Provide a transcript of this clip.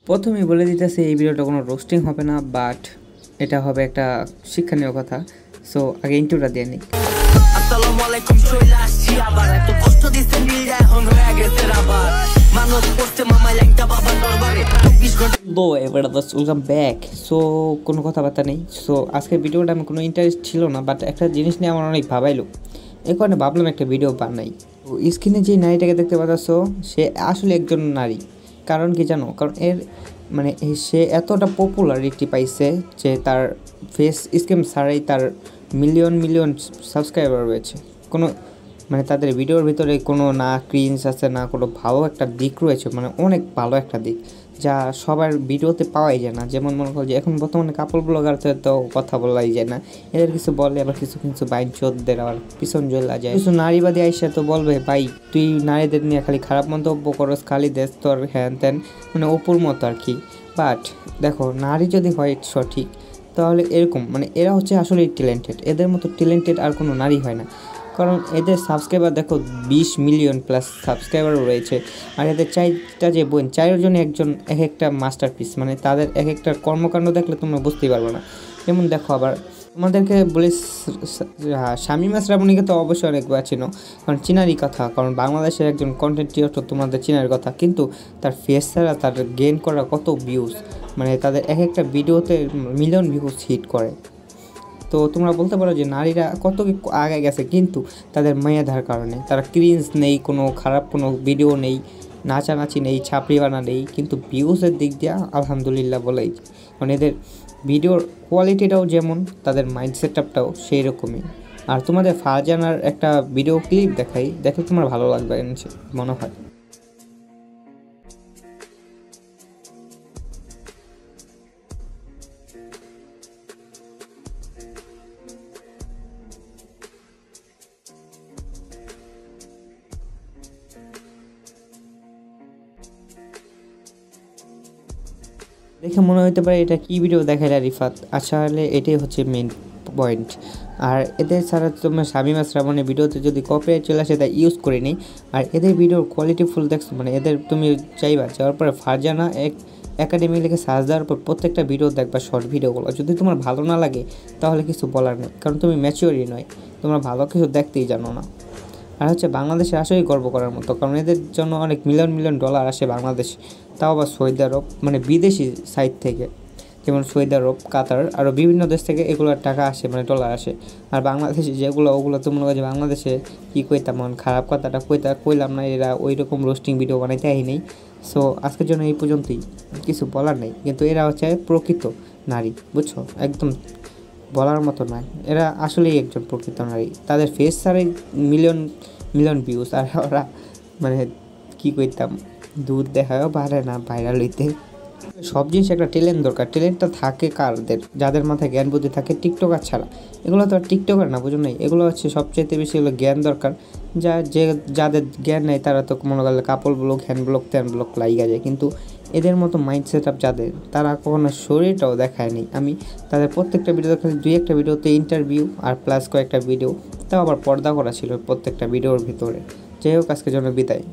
প্রথমেই বলে দিতেছি এই ভিডিওটা কোনো রোস্টিং হবে না, বাট এটা হবে একটা শিক্ষণীয় কথা। সো আগে ইন্ট্রোটা দিয়ে নিই। আসসালামু আলাইকুম, চলে আসছি আবার। এত কষ্ট দিতে নীল এখন হয়ে গেছে আবার। মানুষ করতে মামা ল্যাংটা বাবা দরবারে 24 ঘন্টা। Welcome back. সো কোনো কথাবার্তা নেই। সো আজকের ভিডিওটা আমি কোনো ইন্টারেস্ট ছিল না, বাট একটা জিনিস নিয়ে আমার অনেক ভাবাইলো, এই কারণে ভাবলাম একটা ভিডিও বানাই। তো স্ক্রিনে যে নারীটাকে দেখতে পাচ্ছ সে আসলে একজন নারী। কারণ কি জানো? কারণ এর মানে সে এতটা পপুলারিটি পাইছে যে তার ফেস স্ক্যাম ছাড়াই তার মিলিয়ন মিলিয়ন সাবস্ক্রাইবার রয়েছে। কোনো মানে তাদের ভিডিওর ভিতরে কোনো না ক্রিঞ্জ আছে, না কোনো ভালো একটা দিক রয়েছে, মানে অনেক ভালো একটা দিক যা সবার ভিডিওতে পাওয়াই যায় না। যেমন মনে করো যে এখন বর্তমানে কাপল ব্লগারদের তো কথা বলাই যায় না, এদের কিছু বলে আবার কিছু কিছু বাইন চোদ্দের আবার পিছন জ্বলা যায়। কিছু নারীবাদী আইসা তো বলবে ভাই তুই নারীদের নিয়ে খালি খারাপ মন্তব্য করস, খালি দেশ তোর হ্যান ত্যান, মানে অপুর মতো আর কি। বাট দেখো, নারী যদি হয় সঠিক তাহলে এরকম মানে এরা হচ্ছে আসলে ট্যালেন্টেড, এদের মতো ট্যালেন্টেড আর কোনো নারী হয় না। কারণ এদের সাবস্ক্রাইবার দেখো 20 মিলিয়ন প্লাস সাবস্ক্রাইবারও রয়েছে। আর এদের চারটা যে বোন, চারজনে একজন এক একটা মাস্টারপিস, মানে তাদের এক একটা কর্মকাণ্ড দেখলে তোমরা বুঝতেই পারবে না। যেমন দেখো, আবার তোমাদেরকে বলি শামীমা শ্রাবণীকে তো অবশ্যই অনেকবার চিনো, কারণ চিনারই কথা, কারণ বাংলাদেশের একজন কন্টেন্ট ক্রিয়েটর, তোমাদের চিনার কথা। কিন্তু তার ফেস ছাড়া তার গেইন করা কত ভিউজ, মানে তাদের এক একটা ভিডিওতে মিলিয়ন ভিউজ হিট করে। তো তোমরা বলতে পারো যে নারীরা কত আগে গেছে, কিন্তু তাদের মেধার কারণে তারা ক্রিঞ্জ নেই, কোনো খারাপ কোনো ভিডিও নেই, নাচানাচি নেই, ছাপড়িবানা নেই, কিন্তু ভিউজের দিক দিয়ে আলহামদুলিল্লাহ বলেই। কারণ এদের ভিডিওর কোয়ালিটিটাও যেমন, তাদের মাইন্ড সেটআপটাও সেই রকমই। আর তোমাদের ফারজানার একটা ভিডিও ক্লিপ দেখাই, দেখলে তোমার ভালো লাগবে মনে হয়। দেখে মনে হতে পারে এটা কী ভিডিও দেখাইলা রিফাত, আসলে এটাই হচ্ছে মেন পয়েন্ট। আর এদের ছাড়া তোমার শামীমা শ্রাবণের ভিডিওতে যদি কপিরাইট চলে আসে তা ইউজ করে নিই। আর এদের ভিডিওর কোয়ালিটি ফুল দেখছো, মানে এদের তুমি চাইবা যাওয়ার পরে ফারজানা একাডেমি লিখে সার্চ দেওয়ার পর প্রত্যেকটা ভিডিও দেখবা, শর্ট ভিডিওগুলো। যদি তোমার ভালো না লাগে তাহলে কিছু বলার নেই, কারণ তুমি ম্যাচিওরই নয়, তোমরা ভালো কিছু দেখতেই জানো না। আর হচ্ছে বাংলাদেশে আসলেই গর্ব করার মতো, কারণ এদের জন্য অনেক মিলিয়ন মিলিয়ন ডলার আসে বাংলাদেশ, তাও আবার সৌদি আরব, মানে বিদেশি সাইড থেকে, যেমন সৌদি আরব, কাতার, আরও বিভিন্ন দেশ থেকে এগুলোর টাকা আসে, মানে ডলার আসে। আর বাংলাদেশে যেগুলো, ওগুলো তো মনে হয় যে বাংলাদেশে কী কইতাম, খারাপ কথাটা কইলাম না, এরা ওই রকম রোস্টিং ভিডিও বানাইতে নেই। সো আজকের জন্য এই পর্যন্তই, কিছু বলার নেই। কিন্তু এরা হচ্ছে প্রকৃত নারী, বুঝছো, একদম বলার মতো নয়, এরা আসলেই একজন প্রকৃত নারী। তাদের ফেস ছাড়াই মিলিয়ন মিলিয়ন ভিউজ, আর ওরা মানে কী কইতাম, দুধ দেখায়ও পারে না ভাইরাল হইতে। সব জিনিস একটা ট্যালেন্ট দরকার, ট্যালেন্টটা থাকে কারদের, যাদের মাথায় জ্ঞান বুদ্ধি থাকে। টিকটকার ছাড়া এগুলো তো আর টিকটকার না, বুঝো নাই? এগুলো হচ্ছে সবচেয়ে বেশি হলো জ্ঞান দরকার। যাদের জ্ঞান নেই তারা তো মনে করলে কাপড় ব্লক, হ্যান্ড ব্লক, ত্যান ব্লক লাইগা যায়। কিন্তু এদের মতো মাইন্ড সেট আপ যাদের, তারা কখনো শরীরটাও দেখায়নি। আমি তাদের প্রত্যেকটা ভিডিও দেখালে 2-1টা ভিডিওতে ইন্টারভিউ আর প্লাস কয়েকটা ভিডিও, তাও আবার পর্দা করা ছিল প্রত্যেকটা ভিডিওর ভিতরে। যাই হোক, আজকের জন্য বিদায়।